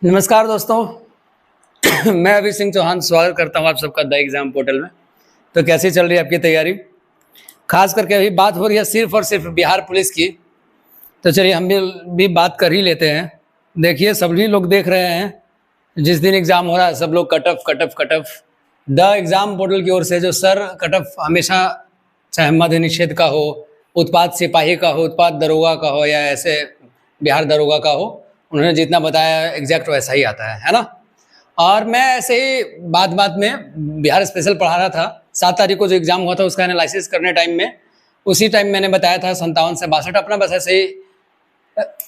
नमस्कार दोस्तों। मैं अभी सिंह चौहान स्वागत करता हूं आप सबका द एग्जाम पोर्टल में। तो कैसी चल रही है आपकी तैयारी? खास करके अभी बात हो रही है सिर्फ और सिर्फ बिहार पुलिस की। तो चलिए हम भी बात कर ही लेते हैं। देखिए सभी लोग देख रहे हैं, जिस दिन एग्जाम हो रहा है सब लोग cutoff cutoff cutoff. The exam portal की ओर से जो सर कटअफ हमेशा, चाहे मध्य निषेध का हो, उत्पाद सिपाही का हो, उत्पाद दरोगा का हो, या ऐसे बिहार दरोगा का हो, उन्होंने जितना बताया एग्जैक्ट वैसा ही आता है ना। और मैं ऐसे ही बात बात में बिहार स्पेशल पढ़ा रहा था। 7 तारीख को जो एग्जाम हुआ था उसका एनालिसिस करने टाइम में, उसी टाइम मैंने बताया था 57 से 62 अपना, बस ऐसे ही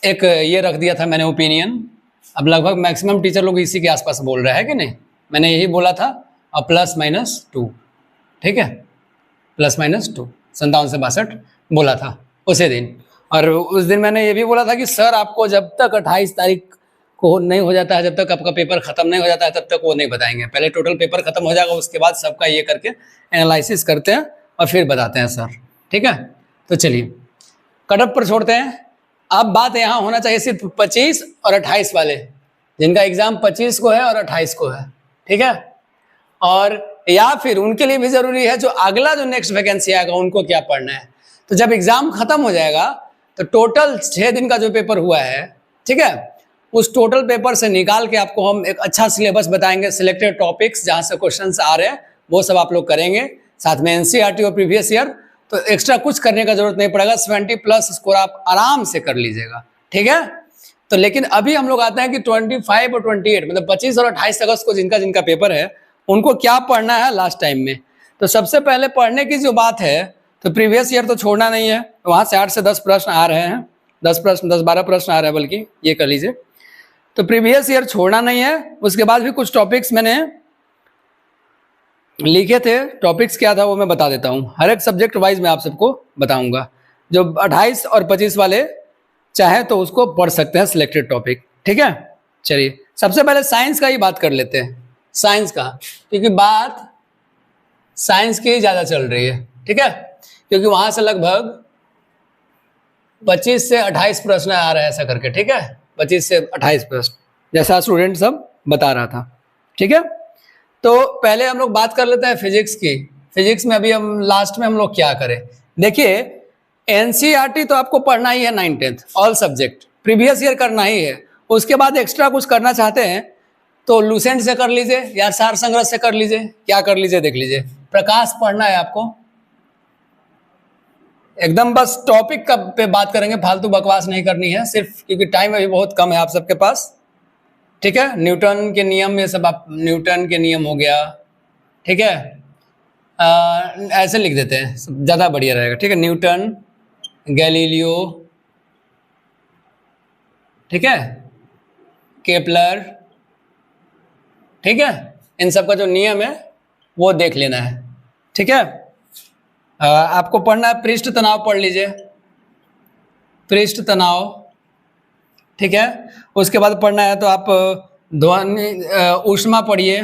एक ये रख दिया था मैंने ओपिनियन। अब लगभग मैक्सिमम टीचर लोग इसी के आसपास बोल रहे हैं कि नहीं। मैंने यही बोला था, और +-2, ठीक है, +-2 57 से 62 बोला था उसी दिन। और उस दिन मैंने ये भी बोला था कि सर आपको जब तक 28 तारीख को नहीं हो जाता है, जब तक आपका पेपर खत्म नहीं हो जाता है, तब तक वो नहीं बताएंगे। पहले टोटल पेपर खत्म हो जाएगा, उसके बाद सबका ये करके एनालिसिस करते हैं और फिर बताते हैं सर, ठीक है। तो चलिए कटअप पर छोड़ते हैं। अब बात यहाँ होना चाहिए सिर्फ 25 और 28 वाले, जिनका एग्जाम 25 को है और 28 को है, ठीक है। और या फिर उनके लिए भी जरूरी है जो अगला जो नेक्स्ट वैकेंसी आएगा उनको क्या पढ़ना है। तो जब एग्जाम खत्म हो जाएगा तो टोटल 6 दिन का जो पेपर हुआ है, ठीक है, उस टोटल पेपर से निकाल के आपको हम एक अच्छा सिलेबस बताएंगे। सिलेक्टेड टॉपिक्स जहां से क्वेश्चंस आ रहे हैं वो सब आप लोग करेंगे, साथ में एनसीईआरटी और प्रीवियस ईयर। तो एक्स्ट्रा कुछ करने का जरूरत नहीं पड़ेगा, 70+ स्कोर आप आराम से कर लीजिएगा, ठीक है। तो लेकिन अभी हम लोग आते हैं कि 25 और 28 मतलब 25 और 28 अगस्त को जिनका जिनका पेपर है उनको क्या पढ़ना है लास्ट टाइम में। तो सबसे पहले पढ़ने की जो बात है, तो प्रीवियस ईयर तो छोड़ना नहीं है, वहां से 8 से 10 प्रश्न आ रहे हैं, 10 प्रश्न 10-12 प्रश्न आ रहे हैं, बल्कि ये कर लीजिए। तो प्रीवियस ईयर छोड़ना नहीं है। उसके बाद भी कुछ टॉपिक्स मैंने लिखे थे, टॉपिक्स क्या था वो मैं बता देता हूँ। हर एक सब्जेक्ट वाइज मैं आप सबको बताऊंगा। जो 28 और 25 वाले चाहे तो उसको पढ़ सकते हैं, सिलेक्टेड टॉपिक, ठीक है। चलिए सबसे पहले साइंस का ही बात कर लेते हैं, साइंस का, क्योंकि बात साइंस की ज्यादा चल रही है, ठीक है। क्योंकि वहां से लगभग 25 से 28 प्रश्न आ रहे हैं ऐसा करके, ठीक है, 25 से 28 प्रश्न, जैसा स्टूडेंट सब बता रहा था, ठीक है। तो पहले हम लोग बात कर लेते हैं फिजिक्स की। फिजिक्स में अभी हम लास्ट में हम लोग क्या करें, देखिए एनसीईआरटी तो आपको पढ़ना ही है 9th-10th all subject, previous year करना ही है। उसके बाद एक्स्ट्रा कुछ करना चाहते हैं तो लूसेंट से कर लीजिए या सार संग्रह से कर लीजिए, क्या कर लीजिए देख लीजिए। प्रकाश पढ़ना है आपको, एकदम बस टॉपिक का पे बात करेंगे, फालतू बकवास नहीं करनी है सिर्फ, क्योंकि टाइम अभी बहुत कम है आप सबके पास, ठीक है। न्यूटन के नियम ये सब, आप न्यूटन के नियम हो गया, ठीक है। ऐसे लिख देते हैं ज्यादा बढ़िया रहेगा, ठीक है। न्यूटन, गैलीलियो, ठीक है, केपलर, ठीक है, इन सब का जो नियम है वो देख लेना है, ठीक है। आपको पढ़ना है पृष्ठ तनाव, पढ़ लीजिए पृष्ठ तनाव, ठीक है। उसके बाद पढ़ना है तो आप ध्वनि ऊष्मा पढ़िए,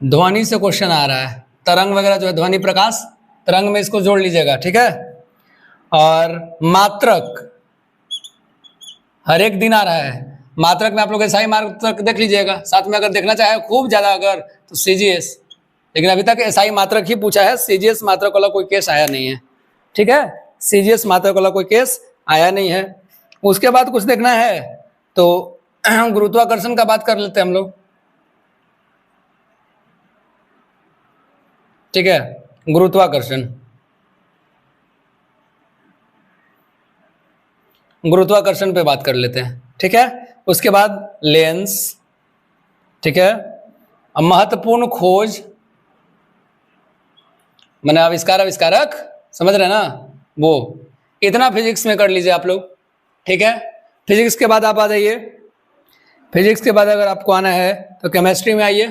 ध्वनि से क्वेश्चन आ रहा है, तरंग वगैरह जो है, ध्वनि प्रकाश तरंग में इसको जोड़ लीजिएगा, ठीक है। और मात्रक हर एक दिन आ रहा है, मात्रक में आप लोग एसआई मात्रक देख लीजिएगा, साथ में अगर देखना चाहे खूब ज्यादा अगर तो सीजीएस, लेकिन अभी तक एसआई मात्रक ही पूछा है, सीजीएस मात्रक वाला कोई केस आया नहीं है, ठीक है। सीजीएस मात्रक वाला कोई केस आया नहीं है। उसके बाद कुछ देखना है तो गुरुत्वाकर्षण का बात कर लेते हैं हम लोग, ठीक है। गुरुत्वाकर्षण, गुरुत्वाकर्षण पे बात कर लेते हैं, ठीक है। उसके बाद लेंस, ठीक है। महत्वपूर्ण खोज मैंने आविष्कार, आविष्कारक समझ रहे हैं ना, वो इतना फिजिक्स में कर लीजिए आप लोग, ठीक है। फिजिक्स के बाद आप आ जाइए, फिजिक्स के बाद अगर आपको आना है तो केमिस्ट्री में आइए।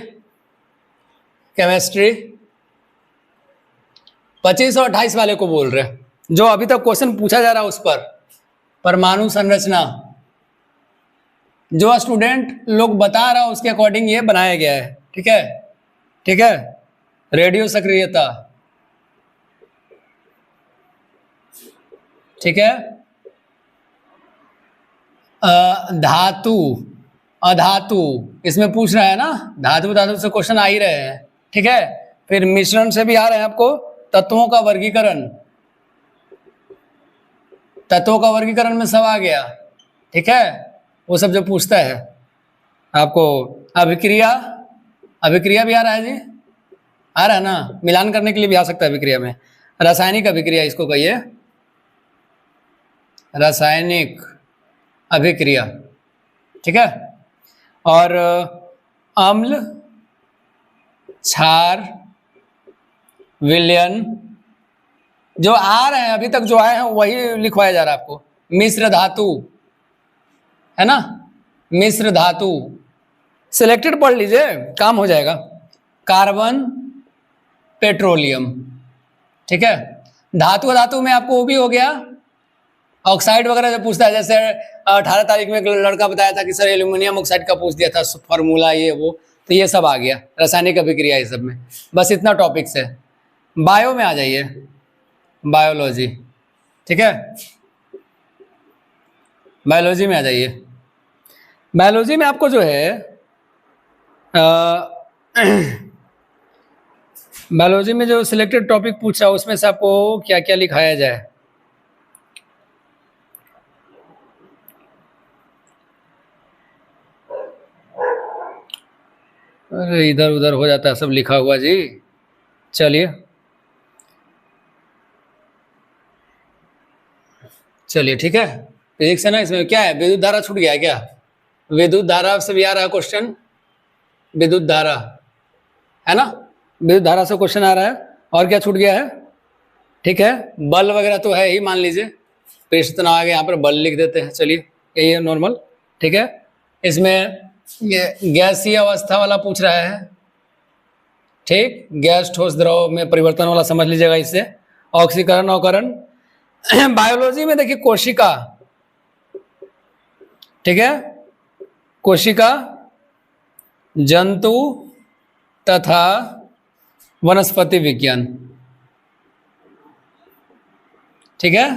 केमिस्ट्री 25 और 28 वाले को बोल रहे हैं, जो अभी तक क्वेश्चन पूछा जा रहा है उस पर। परमाणु संरचना जो स्टूडेंट लोग बता रहा है उसके अकॉर्डिंग ये बनाया गया है, ठीक है, ठीक है। रेडियो सक्रियता, ठीक है। धातु, अधातु, इसमें पूछ रहा है ना, धातु धातु से क्वेश्चन आ ही रहे हैं, ठीक है। फिर मिश्रण से भी आ रहे हैं आपको, तत्वों का वर्गीकरण, तत्वों का वर्गीकरण में सब आ गया, ठीक है, वो सब जो पूछता है आपको। अभिक्रिया, अभिक्रिया भी आ रहा है जी, आ रहा है ना, मिलान करने के लिए भी आ सकता है अभिक्रिया में। रासायनिक अभिक्रिया इसको कहिए, रासायनिक अभिक्रिया, ठीक है। और अम्ल, क्षार, विलयन, जो आ रहे हैं अभी तक जो आए हैं वही लिखवाया जा रहा है आपको। मिश्र धातु है ना, मिश्र धातु सिलेक्टेड पढ़ लीजिए, काम हो जाएगा। कार्बन, पेट्रोलियम, ठीक है। धातु धातु में आपको वो भी हो गया, ऑक्साइड वगैरह जो पूछता है, जैसे 18 तारीख में एक लड़का बताया था कि सर एल्यूमिनियम ऑक्साइड का पूछ दिया था फॉर्मूला ये वो, तो ये सब आ गया रासायनिक अभिक्रिया ये सब में। बस इतना टॉपिक्स है। बायो में आ जाइए, बायोलॉजी, ठीक है, बायोलॉजी में आ जाइए। बायोलॉजी में आपको जो है बायोलॉजी में जो सिलेक्टेड टॉपिक पूछा उसमें से आपको क्या क्या लिखाया जाए। अरे इधर उधर हो जाता है सब लिखा हुआ जी। चलिए चलिए ठीक है, फिजिक्स है ना, इसमें क्या है, विद्युत धारा छूट गया है क्या? विद्युत धारा से भी आ रहा है क्वेश्चन, विद्युत धारा है ना, विद्युत धारा से क्वेश्चन आ रहा है। और क्या छूट गया है? ठीक है, बल वगैरह तो है ही, मान लीजिए पृष्ठ तनाव आ गया, यहाँ पर बल लिख देते हैं, चलिए यही है नॉर्मल, ठीक है। इसमें ये गैसीय अवस्था वाला पूछ रहा है, ठीक, गैस ठोस द्रव में परिवर्तन वाला समझ लीजिएगा इससे। ऑक्सीकरण अवकरण बायोलॉजी में देखिए कोशिका, ठीक है, कोशिका, जंतु तथा वनस्पति विज्ञान, ठीक है।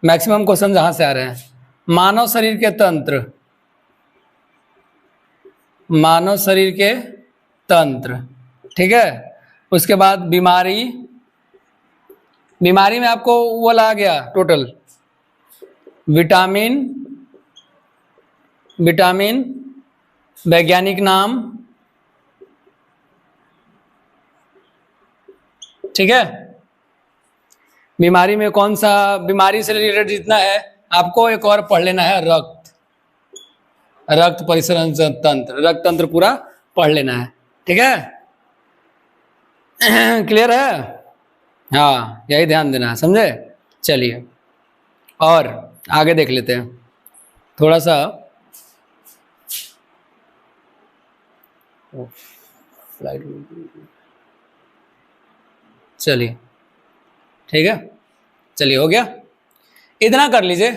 मैक्सिमम क्वेश्चन जहां से आ रहे हैं। मानव शरीर के तंत्र, मानव शरीर के तंत्र, ठीक है। उसके बाद बीमारी, बीमारी में आपको वो वाला आ गया टोटल, विटामिन, विटामिन, वैज्ञानिक नाम, ठीक है। बीमारी में कौन सा, बीमारी से रिलेटेड जितना है आपको एक और पढ़ लेना है, रक्त, रक्त परिसरण तंत्र, रक्त तंत्र पूरा पढ़ लेना है, ठीक है। क्लियर है? हाँ, यही ध्यान देना है, समझे। चलिए और आगे देख लेते हैं थोड़ा सा। चलिए ठीक है, चलिए हो गया, इतना कर लीजिए।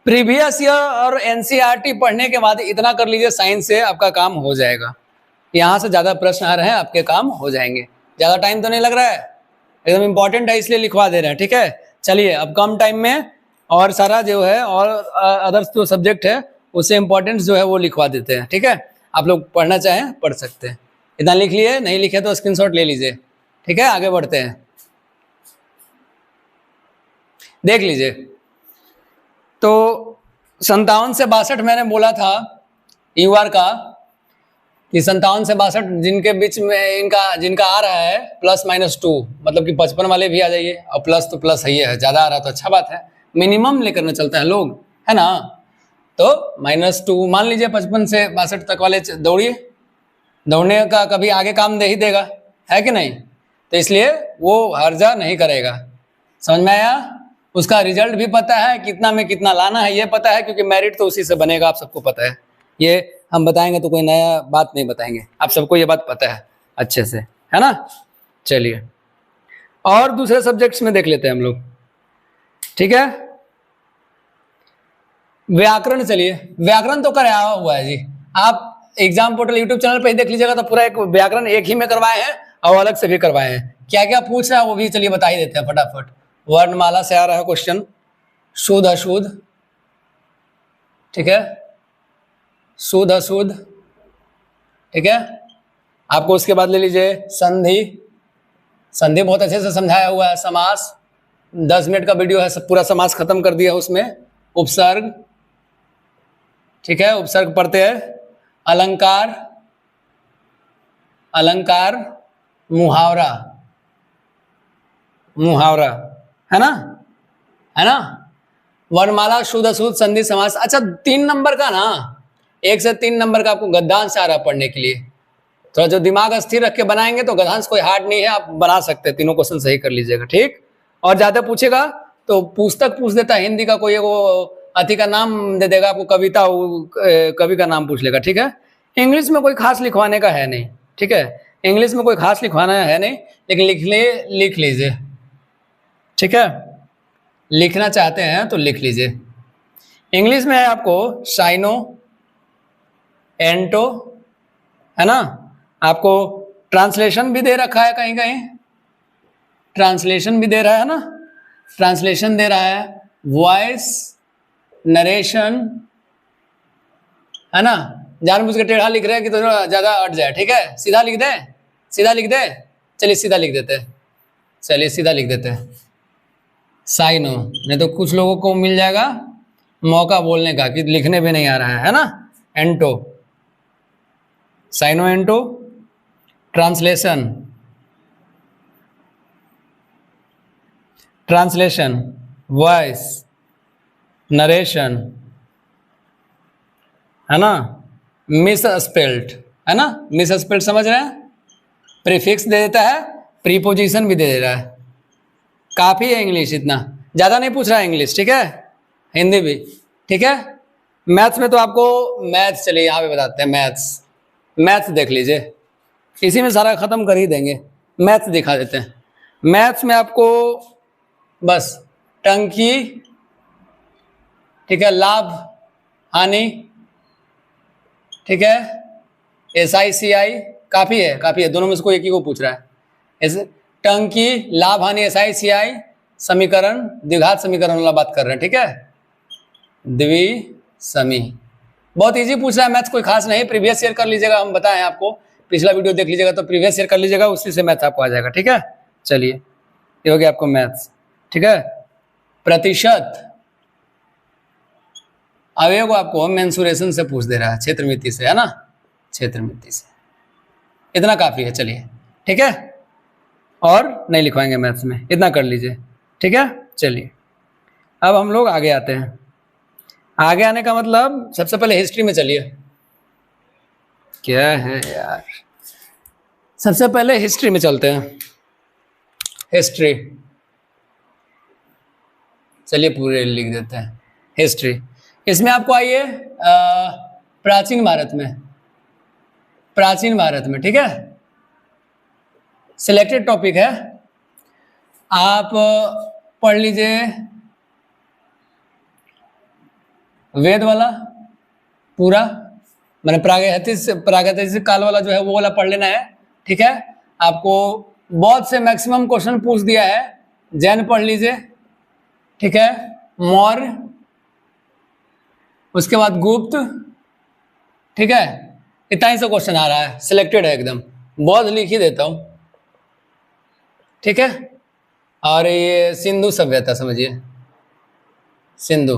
प्रीवियस ईयर और एनसीईआरटी पढ़ने के बाद इतना कर लीजिए, साइंस से आपका काम हो जाएगा। यहाँ से ज़्यादा प्रश्न आ रहे हैं, आपके काम हो जाएंगे। ज़्यादा टाइम तो नहीं लग रहा है, एकदम इम्पॉर्टेंट है इसलिए लिखवा दे रहे हैं, ठीक है। चलिए अब कम टाइम में और सारा जो है और अदर्स जो सब्जेक्ट है उससे इम्पोर्टेंस जो है वो लिखवा देते हैं, ठीक है। आप लोग पढ़ना चाहें पढ़ सकते हैं। इतना लिख लिए, नहीं लिखे तो स्क्रीनशॉट ले लीजिए, ठीक है। आगे बढ़ते हैं, देख लीजिए। तो 57 से 62 मैंने बोला था यूआर का, कि 57 से 62 जिनके बीच में इनका जिनका आ रहा है +-2, मतलब कि 55 वाले भी आ जाइए, और प्लस तो प्लस है, है ज़्यादा आ रहा तो अच्छा बात है, मिनिमम लेकर ना चलते हैं लोग, है ना। तो -2 मान लीजिए, 55 से 62 तक वाले दौड़िए, दौड़ने का कभी आगे काम दे ही देगा, है कि नहीं। तो इसलिए वो हर्जा नहीं करेगा, समझ में आया। उसका रिजल्ट भी पता है, कितना में कितना लाना है ये पता है, क्योंकि मेरिट तो उसी से बनेगा, आप सबको पता है। ये हम बताएंगे तो कोई नया बात नहीं बताएंगे, आप सबको ये बात पता है अच्छे से, है ना। चलिए और दूसरे सब्जेक्ट्स में देख लेते हैं हम लोग, ठीक है। व्याकरण, चलिए व्याकरण तो कराया हुआ है जी, आप एग्जाम पोर्टल यूट्यूब चैनल पे ही देख लीजिएगा, तो पूरा एक व्याकरण एक ही में करवाए हैं और अलग से भी करवाए हैं। क्या क्या पूछ रहा है वो भी चलिए बता ही देते हैं फटाफट। वर्णमाला से आ रहा है क्वेश्चन, शुद्ध अशुद्ध, ठीक है। शुद्ध अशुद्ध, ठीक है। आपको उसके बाद ले लीजिए संधि, संधि बहुत अच्छे से समझाया हुआ है। समास 10 मिनट का वीडियो है, सब पूरा समास खत्म कर दिया उसमें। उपसर्ग, ठीक है, उपसर्ग पढ़ते हैं। अलंकार, अलंकार, मुहावरा, मुहावरा, है ना, है ना। वर्णमाला, शुद्ध अशुद्ध, संधि, समास। अच्छा 3 नंबर का ना, 1 से 3 नंबर का आपको गद्यांश आ रहा पढ़ने के लिए। थोड़ा जो दिमाग स्थिर रख के बनाएंगे तो गद्यांश कोई हार्ड नहीं है, आप बना सकते हैं। तीनों क्वेश्चन सही कर लीजिएगा, ठीक। और ज्यादा पूछेगा तो पुस्तक पूछ देता है, हिंदी का कोई वो अति का नाम दे देगा आपको, कविता कवि का नाम पूछ लेगा, ठीक है। इंग्लिश में कोई खास लिखवाने का है नहीं, ठीक है, इंग्लिश में कोई खास लिखवाना है नहीं, लेकिन लिख लीजिए, ठीक है। लिखना चाहते हैं तो लिख लीजिए। इंग्लिश में है आपको साइनो, एंटो, है ना। आपको ट्रांसलेशन भी दे रखा है, कहीं कहीं ट्रांसलेशन भी दे रहा है ना, ट्रांसलेशन दे रहा है। वॉइस, नरेशन, है ना। जानबूझ के टेढ़ा लिख रहे हैं कि तो ज्यादा अट जाए, ठीक है। सीधा लिख दे, सीधा लिख दे, चलिए सीधा लिख देते हैं, चलिए सीधा लिख देते हैं। साइनो, नहीं तो कुछ लोगों को मिल जाएगा मौका बोलने का कि लिखने भी नहीं आ रहा है ना। एंटो, साइनो एंटो। ट्रांसलेशन, ट्रांसलेशन, वॉइस, नरेशन, है ना। मिस स्पेल्ड, है ना, मिस स्पेल्ड समझ रहे हैं। प्रीफिक्स दे देता है, प्रीपोजिशन भी दे दे रहा है। काफी है इंग्लिश, इतना ज्यादा नहीं पूछ रहा है इंग्लिश, ठीक है। हिंदी भी, ठीक है। मैथ्स में तो आपको मैथ्स, चलिए यहाँ पे बताते हैं मैथ्स। मैथ्स देख लीजिए, इसी में सारा खत्म कर ही देंगे। मैथ्स दिखा देते हैं। मैथ्स में आपको बस टंकी, ठीक है, लाभ हानि, ठीक है, SI CI, काफी है, काफी है। दोनों में से कोई एक ही को पूछ रहा है। टंकी, लाभ हानि, SI CI, समीकरण, द्विघात समीकरण वाला बात कर रहे हैं, ठीक है। द्विसमी, बहुत इजी पूछ रहा है मैथ्स, कोई खास नहीं। प्रीवियस ईयर कर लीजिएगा, हम बताएं आपको, पिछला वीडियो देख लीजिएगा तो प्रीवियस ईयर कर लीजिएगा, उसी से मैथ आपको आ जाएगा, ठीक है। चलिए ये हो गया आपको मैथ्स, ठीक है। प्रतिशत, अवयव आपको मेंसुरेशन से पूछ दे रहा है, क्षेत्रमिति से, है ना, क्षेत्रमिति से। इतना काफी है, चलिए, ठीक है। और नहीं लिखवाएंगे मैथ्स में, इतना कर लीजिए, ठीक है। चलिए अब हम लोग आगे आते हैं। आगे आने का मतलब सबसे पहले हिस्ट्री में चलिए। क्या है यार, सबसे पहले हिस्ट्री में चलते हैं। हिस्ट्री, चलिए पूरे लिख देते हैं हिस्ट्री। इसमें आपको आइए प्राचीन भारत में, प्राचीन भारत में, ठीक है। सिलेक्टेड टॉपिक है, आप पढ़ लीजिए वेद वाला पूरा, मैंने प्रागैतिहासिक काल वाला जो है वो वाला पढ़ लेना है, ठीक है। आपको बहुत से मैक्सिमम क्वेश्चन पूछ दिया है। जैन पढ़ लीजिए, ठीक है, मौर्य, उसके बाद गुप्त, ठीक है। इतना ही से क्वेश्चन आ रहा है, सिलेक्टेड है एकदम। बौद्ध लिख ही देता हूं, ठीक है। और ये सिंधु सभ्यता समझिए, सिंधु,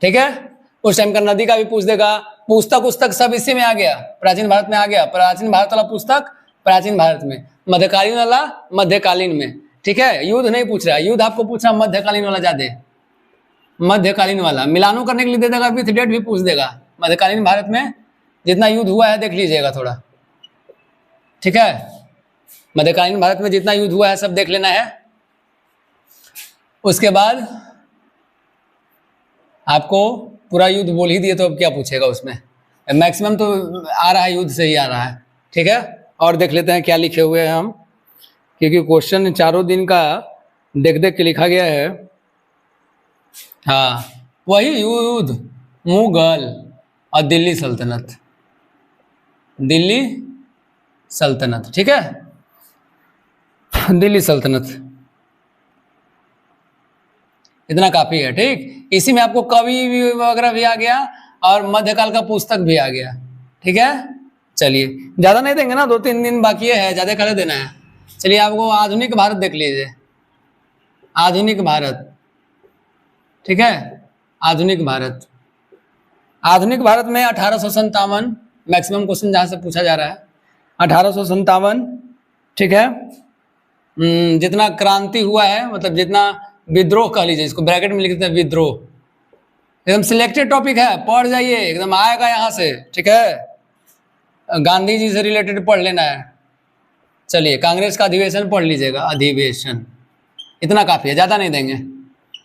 ठीक है। उस टाइम का नदी का भी पूछ देगा। पुस्तक उस्तक सब इसी में आ गया, प्राचीन भारत में आ गया। प्राचीन भारत वाला पुस्तक प्राचीन भारत में, मध्यकालीन वाला मध्यकालीन में, ठीक है। युद्ध नहीं पूछ रहा, युद्ध आपको पूछ रहा मध्यकालीन वाला ज्यादा, मध्यकालीन वाला। मिलानो करने के लिए दे देगा, विथ डेट भी पूछ देगा। मध्यकालीन भारत में जितना युद्ध हुआ है देख लीजिएगा थोड़ा, ठीक है। मध्यकालीन भारत में जितना युद्ध हुआ है सब देख लेना है। उसके बाद आपको पूरा युद्ध बोल ही दिए तो अब क्या पूछेगा उसमें, मैक्सिमम तो आ रहा है, युद्ध से ही आ रहा है, ठीक है। और देख लेते हैं क्या लिखे हुए हैं हम, क्योंकि क्वेश्चन चारों दिन का देख देख के लिखा गया है। हाँ, वही युद्ध, मुगल और दिल्ली सल्तनत, दिल्ली सल्तनत, ठीक है, दिल्ली सल्तनत। इतना काफी है, ठीक। इसी में आपको कवि वगैरह भी आ गया, और मध्यकाल का पुस्तक भी आ गया। ठीक है, चलिए ज्यादा नहीं देंगे ना, 2-3 दिन बाकी है, ज्यादा कलर देना है। चलिए आपको आधुनिक भारत देख लीजिए, आधुनिक भारत। ठीक है, आधुनिक भारत, आधुनिक भारत में 1857 मैक्सिमम क्वेश्चन जहां से पूछा जा रहा है 1857। ठीक है, जितना क्रांति हुआ है, मतलब जितना विद्रोह कह लीजिए, इसको ब्रैकेट में लिख देते हैं विद्रोह, एकदम सिलेक्टेड टॉपिक है, पढ़ जाइए, एकदम आएगा यहाँ से। ठीक है, गांधी जी से रिलेटेड पढ़ लेना है। चलिए कांग्रेस का अधिवेशन पढ़ लीजिएगा, अधिवेशन, इतना काफी है, ज्यादा नहीं देंगे,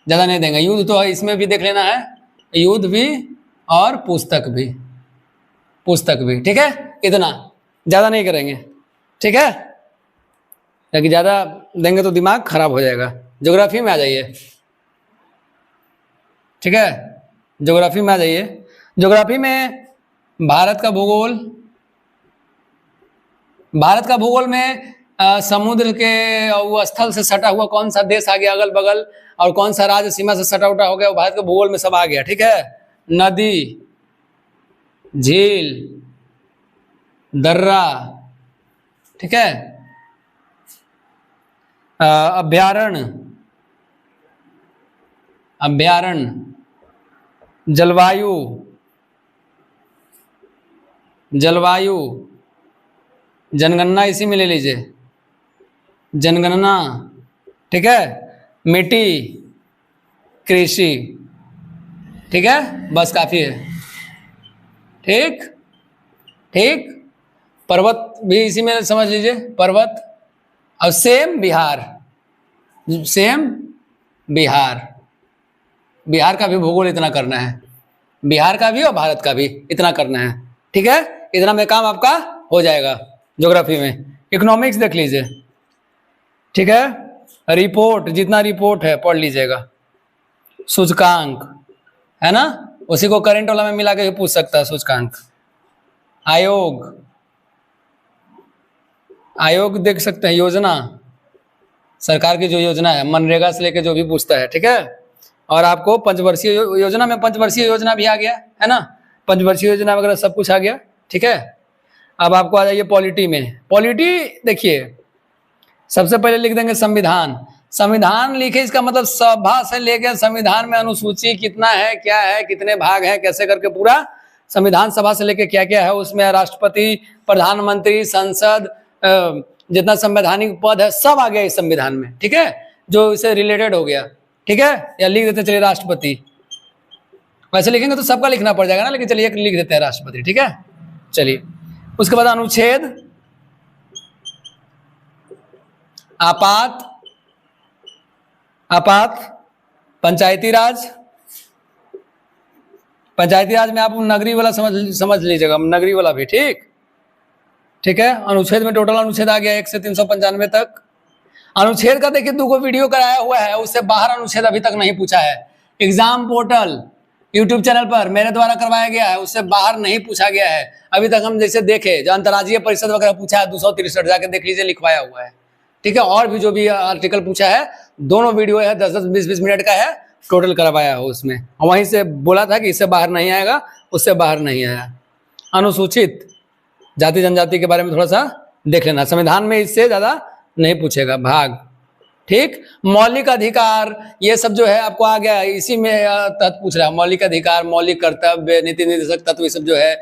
ज्यादा नहीं देंगे। युद्ध तो है, इसमें भी देख लेना है, युद्ध भी और पुस्तक भी, पुस्तक भी। ठीक है, इतना ज्यादा नहीं करेंगे। ठीक है, क्योंकि ज्यादा देंगे तो दिमाग खराब हो जाएगा। ज्योग्राफी में आ जाइए। ठीक है, ज्योग्राफी में आ जाइए। ज्योग्राफी में भारत का भूगोल, भारत का भूगोल में समुद्र के स्थल से सटा हुआ कौन सा देश आ गया अगल बगल, और कौन सा राज्य सीमा से सटा उटा हो गया, वो भारत के भूगोल में सब आ गया। ठीक है, नदी, झील, दर्रा, ठीक है, अभ्यारण्य, अभ्यारण्य, जलवायु, जलवायु, जनगणना इसी में ले लीजिए, जनगणना। ठीक है, मिट्टी, कृषि। ठीक है, बस काफी है। ठीक ठीक, पर्वत भी इसी में समझ लीजिए, पर्वत। अब सेम बिहार, सेम बिहार, बिहार का भी भूगोल इतना करना है, बिहार का भी और भारत का भी इतना करना है। ठीक है, इतना में काम आपका हो जाएगा। ज्योग्राफी में इकोनॉमिक्स देख लीजिए। ठीक है, रिपोर्ट, जितना रिपोर्ट है पढ़ लीजिएगा। सूचकांक है ना, उसी को करंट वाला में मिला के पूछ सकता है, सूचकांक। आयोग, आयोग देख सकते हैं, योजना, सरकार की जो योजना है, मनरेगा से लेके जो भी पूछता है। ठीक है, और आपको पंचवर्षीय योजना में पंचवर्षीय योजना भी आ गया है ना, पंचवर्षीय योजना वगैरह सब कुछ आ गया। ठीक है, अब आपको आ जाइए पॉलिटी में। पॉलिटी देखिए, सबसे पहले लिख देंगे संविधान। संविधान लिखे, इसका मतलब सभा से लेकर संविधान में अनुसूची कितना है, क्या है, कितने भाग हैं, कैसे करके पूरा संविधान सभा से लेकर क्या क्या है उसमें, राष्ट्रपति, प्रधानमंत्री, संसद, जितना संवैधानिक पद है सब आ गया इस संविधान में। ठीक है, जो इससे रिलेटेड हो गया। ठीक है, या लिख देते चलिए राष्ट्रपति, वैसे लिखेंगे तो सबका लिखना पड़ जाएगा ना, लेकिन चलिए एक लिख देते हैं राष्ट्रपति। ठीक है, चलिए उसके बाद अनुच्छेद, आपात, आपात, पंचायती राज, पंचायती राज में आप नगरी वाला समझ लीजिएगा, नगरी वाला भी। ठीक ठीक है, अनुच्छेद में टोटल अनुच्छेद आ गया 1 से 395 तक। अनुच्छेद का देखिए 2 वीडियो कराया हुआ है, उससे बाहर अनुच्छेद अभी तक नहीं पूछा है। एग्जाम पोर्टल यूट्यूब चैनल पर मेरे द्वारा करवाया गया है, उससे बाहर नहीं पूछा गया है अभी तक। हम जैसे देखे, जो अंतर्राज्यीय परिषद वगैरह पूछा है 263, जाके देख लीजिए, लिखवाया हुआ है। ठीक है, और भी जो भी आर्टिकल पूछा है, दोनों वीडियो है, 10-10, 20-20 मिनट का है, टोटल करवाया हो उसमें, और वहीं से बोला था कि इससे बाहर नहीं आएगा, उससे बाहर नहीं आया। अनुसूचित जाति जनजाति के बारे में थोड़ा सा देख लेना, संविधान में इससे ज्यादा नहीं पूछेगा। भाग, ठीक, मौलिक अधिकार, ये सब जो है आपको आ गया, इसी में तहत पूछ रहा है। मौलिक अधिकार, मौलिक कर्तव्य, नीति निर्देशक तत्व, ये सब जो है।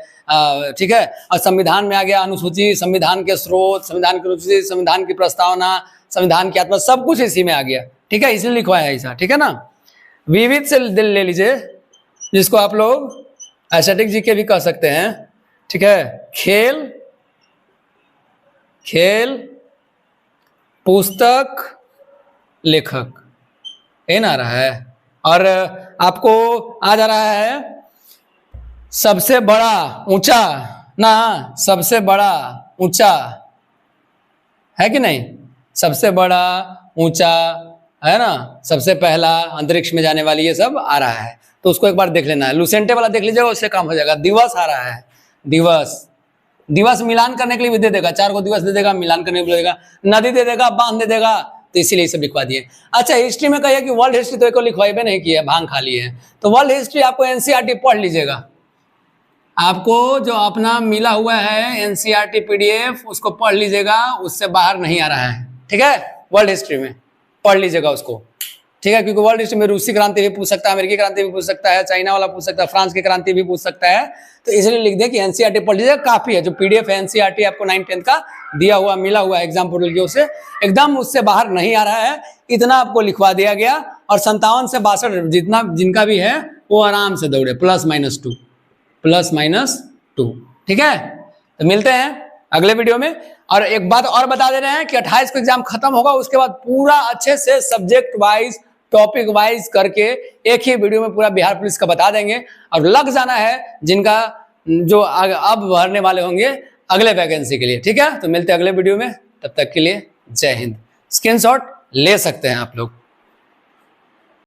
ठीक है, और संविधान में आ गया अनुसूची, संविधान के स्रोत, संविधान की अनुसूची, संविधान की प्रस्तावना, संविधान की आत्मा, सब कुछ इसी में आ गया। ठीक है, इसलिए लिखवाया है ऐसा। ठीक है ना, विविध से ले लीजिए, जिसको आप लोग एस्थेटिक जीके भी कह सकते हैं। ठीक है, खेल, खेल, पुस्तक, लेखक, ये ना आ रहा है। और आपको आ जा रहा है सबसे बड़ा ऊंचा ना, सबसे बड़ा ऊंचा है कि नहीं, सबसे बड़ा ऊंचा है ना, सबसे पहला अंतरिक्ष में जाने वाली, ये सब आ रहा है, तो उसको एक बार देख लेना है। लुसेंटे वाला देख लीजिएगा, उससे काम हो जाएगा। दिवस आ रहा है, दिवस, दिवस मिलान करने के लिए भी दे देगा, 4 को दिवस दे देगा, मिलान करने के लिए दे देगा, नदी दे देगा, बांध दे देगा, तो इसीलिए सब लिखवा दिए। अच्छा, हिस्ट्री में कहिए कि वर्ल्ड हिस्ट्री तो एक लिखवाई नहीं की है, भांग खाली है, तो वर्ल्ड हिस्ट्री आपको एनसीईआरटी पढ़ लीजिएगा, आपको जो अपना मिला हुआ है एनसीईआरटी पीडीएफ उसको पढ़ लीजिएगा, उससे बाहर नहीं आ रहा है, ठीक है। वर्ल्ड हिस्ट्री में पढ़ लीजिएगा उसको, ठीक है, क्योंकि वर्ल्ड हिस्ट्री में रूसी क्रांति भी पूछ सकता है, अमेरिकी क्रांति भी पूछ सकता है, चाइना वाला पूछ सकता है, फ्रांस की क्रांति भी पूछ सकता है। तो इसलिए लिख दे कि एनसीईआरटी पढ़ लीजिएगा, काफी है। जो पीडीएफ है एनसीईआरटी आपको 9th-10th का दिया हुआ मिला हुआ एग्जाम पोर्टल की ओर से, एकदम उससे बाहर नहीं आ रहा है, इतना आपको लिखवा दिया गया। और 57 से 62 जितना जिनका भी है वो आराम से दौड़े, +-2, ठीक है। तो मिलते हैं अगले वीडियो में। और एक बात और बता दे रहे हैं कि 28 को एग्जाम खत्म होगा, उसके बाद पूरा अच्छे से सब्जेक्ट वाइज टॉपिक वाइज करके एक ही वीडियो में पूरा बिहार पुलिस का बता देंगे। और लग जाना है जिनका जो अब भरने वाले होंगे अगले वैकेंसी के लिए, ठीक है। तो मिलते हैं अगले वीडियो में, तब तक के लिए जय हिंद। स्क्रीनशॉट ले सकते हैं आप लोग।